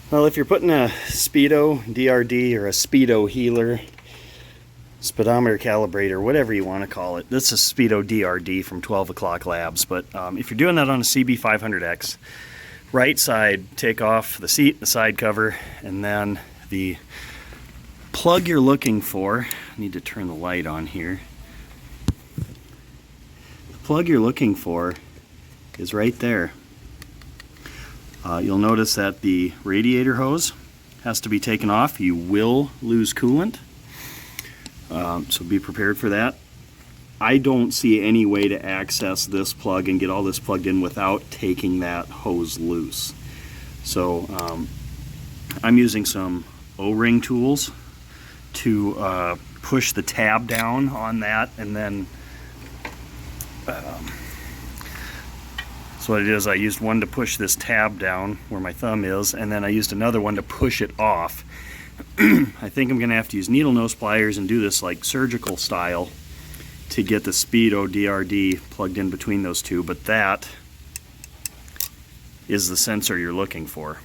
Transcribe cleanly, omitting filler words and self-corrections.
Well, if you're putting a Speedo DRD or a Speedo healer, speedometer calibrator, whatever you want to call it, this is Speedo DRD from 12 O'Clock Labs, but if you're doing that on a CB500X, right side, take off the seat, the side cover, and then the plug you're looking for, I need to turn the light on here, the plug you're looking for is right there. You'll notice that the radiator hose has to be taken off. You will lose coolant, so be prepared for that. I don't see any way to access this plug and get all this plugged in without taking that hose loose. So I'm using some O-ring tools to push the tab down on that, and then so what I did is I used one to push this tab down where my thumb is, and then I used another one to push it off. I think I'm going to have to use needle nose pliers and do this like surgical style to get the Speedo DRD plugged in between those two, but that is the sensor you're looking for.